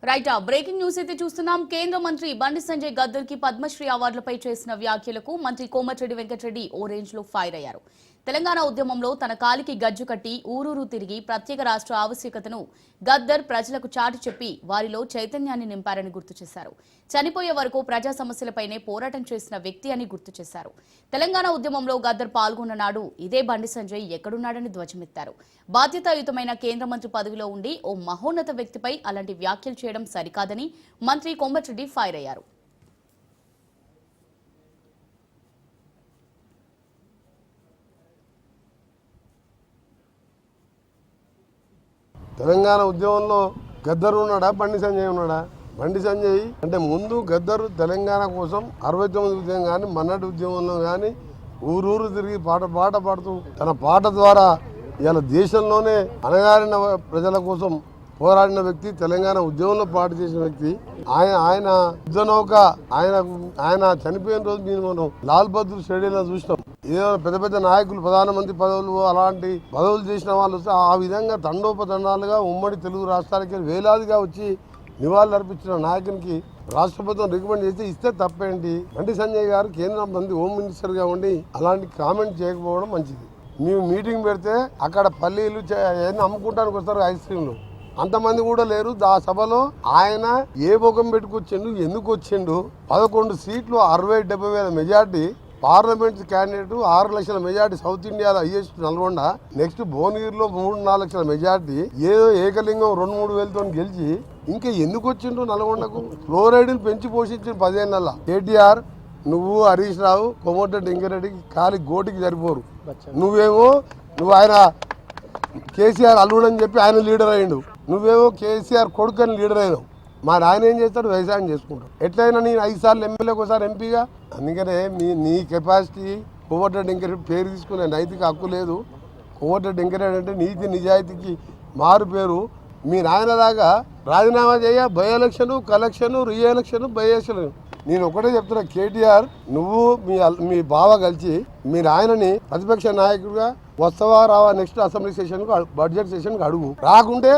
Right breaking news అయితే చూస్తున్నాం. కేంద్ర మంత్రి బండి సంజయ్ గద్దర్ కి పద్మశ్రీ అవార్డులపై చేసిన వ్యాఖ్యలకు మంత్రి కోమటిరెడ్డి వెంకటరెడ్డి ఓ రేంజ్ లో ఫైర్ అయ్యారు. తెలంగాణ ఉద్యమంలో తన కాలికి గజ్జు కట్టి ఊరూరు తిరిగి ప్రత్యేక రాష్ట్ర ఆవశ్యకతను గద్దర్ ప్రజలకు చాటి చెప్పి వారిలో చైతన్యాన్ని నింపారని గుర్తు చేశారు. చనిపోయే వరకు ప్రజా సమస్యలపైనే పోరాటం చేసిన వ్యక్తి అని గుర్తు చేశారు. తెలంగాణ ఉద్యమంలో గద్దర్ పాల్గొన్న నాడు ఇదే బండి సంజయ్ ఎక్కడున్నాడని ధ్వజమెత్తారు. బాధ్యతాయుతమైన కేంద్ర మంత్రి పదవిలో ఉండి ఓ మహోన్నత వ్యక్తిపై అలాంటి వ్యాఖ్యలు చేయడం సరికాదని మంత్రి కోమటిరెడ్డి ఫైర్ అయ్యారు. తెలంగాణ ఉద్యమంలో గద్దరు ఉన్నాడా, బండి సంజయ్ ఉన్నాడా? బండి సంజయ్ అంటే ముందు గద్దరు తెలంగాణ కోసం 69 ఉద్యమం కానీ మన్నటి ఉద్యమంలో కానీ ఊరూరు తిరిగి పాట పాడుతూ తన పాట ద్వారా ఇవాళ దేశంలోనే అణగారిన ప్రజల కోసం పోరాడిన వ్యక్తి, తెలంగాణ ఉద్యమంలో పాటు చేసిన వ్యక్తి. ఆయన యుద్ధనౌక ఆయన చనిపోయిన రోజు మేము మనం లాల్ బహదూర్ స్టేడియంలో చూసినాం. ఏదైనా పెద్ద పెద్ద నాయకులు ప్రధానమంత్రి పదవులు అలాంటి పదవులు చేసిన వాళ్ళు వస్తే ఆ విధంగా తండోపతండాలుగా ఉమ్మడి తెలుగు రాష్ట్రాలకి వేలాదిగా వచ్చి నివాళులు అర్పించిన నాయకునికి రాష్ట్ర ప్రభుత్వం రికమెండ్ చేసి ఇస్తే తప్పేంటి? బండి సంజయ్ గారు కేంద్ర మంత్రి హోమ్ మినిస్టర్గా ఉండి అలాంటి కామెంట్ చేయకపోవడం మంచిది. మేము మీటింగ్ పెడితే అక్కడ పల్లీలు అమ్ముకుంటానికి వస్తారు, ఐస్ క్రీమ్లు, అంతమంది కూడా లేరు. ఆ సభలో ఆయన ఏ ముఖం పెట్టుకొచ్చిండు, ఎందుకు వచ్చిండు? 11 సీట్లు 60-70 మెజార్టీ, పార్లమెంట్ క్యాండిడేట్ 6 లక్షల మెజార్టీ, సౌత్ ఇండియాలో హైయెస్ట్ నల్గొండ, నెక్స్ట్ భువనగిరిలో 3-4 లక్షల మెజార్టీ, ఏదో ఏకలింగం 2-3 వేలతో గెలిచి ఇంకా ఎందుకు వచ్చిండు నల్గొండకు? ఫ్లోరైడ్ని పెంచి పోషించిన 10 ఏళ్ళ కేటీఆర్, నువ్వు హరీష్ రావు, కోమటిరెడ్డి వెంకటరెడ్డికి కాలి గోటికి సరిపోరు. నువ్వు ఆయన కేసీఆర్ అల్లుడని చెప్పి ఆయన లీడర్ అయ్యిండు, నువ్వేమో కేసీఆర్ కొడుకని లీడర్ అయినావు. మరి ఆయన ఏం చేస్తాడు? వ్యవసాయం చేసుకుంటాడు. ఎట్లయినా నేను 5 సార్లు ఎమ్మెల్యేకి ఒకసారి ఎంపీగా. అందుకనే నీ కెపాసిటీ కోమటిరెడ్డి వెంకటరెడ్డి పేరు తీసుకునే నైతిక హక్కు లేదు. కోమటిరెడ్డి వెంకటరెడ్డి అంటే నీతి నిజాయితీకి మారు పేరు. మీ నాయన దాకా రాజీనామా చేయ by election, collection, re election, by election. నేను ఒకటే చెప్తున్నా, కేటీఆర్ నువ్వు మీ బావ కలిసి మీరు ఆయనని ప్రతిపక్ష నాయకుడిగా వస్తావా రావా నెక్స్ట్ అసెంబ్లీ సెషన్కు, బడ్జెట్ సెషన్కి అడుగు. రాకుంటే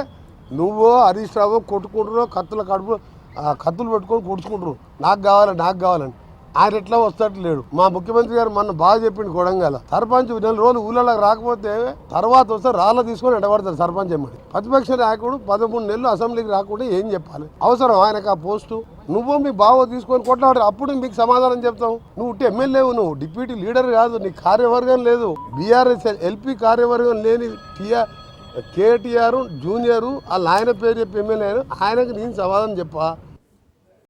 నువ్వు హరీష్ రావు కొట్టుకుంటారు, కత్తులు పెట్టుకొని కొడుచుకుంటారు, నాకు కావాలని. ఆయన ఎట్లా వస్తట్లేడు. మా ముఖ్యమంత్రి గారు మొన్న బాగా చెప్పిండు, కొడంగల్ సర్పంచ్ 4 రోజులు ఊళ్ళలోకి రాకపోతే తర్వాత వస్తే రాళ్ళ తీసుకొని ఎడబడతారు సర్పంచ్ ఎమ్మడి. ప్రతిపక్ష నాయకుడు 13 నెలలు అసెంబ్లీకి రాకుండా ఏం చెప్పాలి? అవసరం ఆయనకు ఆ పోస్టు? నువ్వు మీ బావ తీసుకొని కొట్లాడు, అప్పుడు మీకు సమాధానం చెప్తావు. నువ్వు ఎమ్మెల్యేవు, నువ్వు డిప్యూటీ లీడర్ కాదు, నీ కార్యవర్గం లేదు. బీఆర్ఎస్ ఎల్పీ కార్యవర్గం లేని కేటీఆర్ జూనియరు వాళ్ళ ఆయన పేరు చెప్పి ఎమ్మెల్యే, ఆయనకు నేను సమాధానం చెప్పా.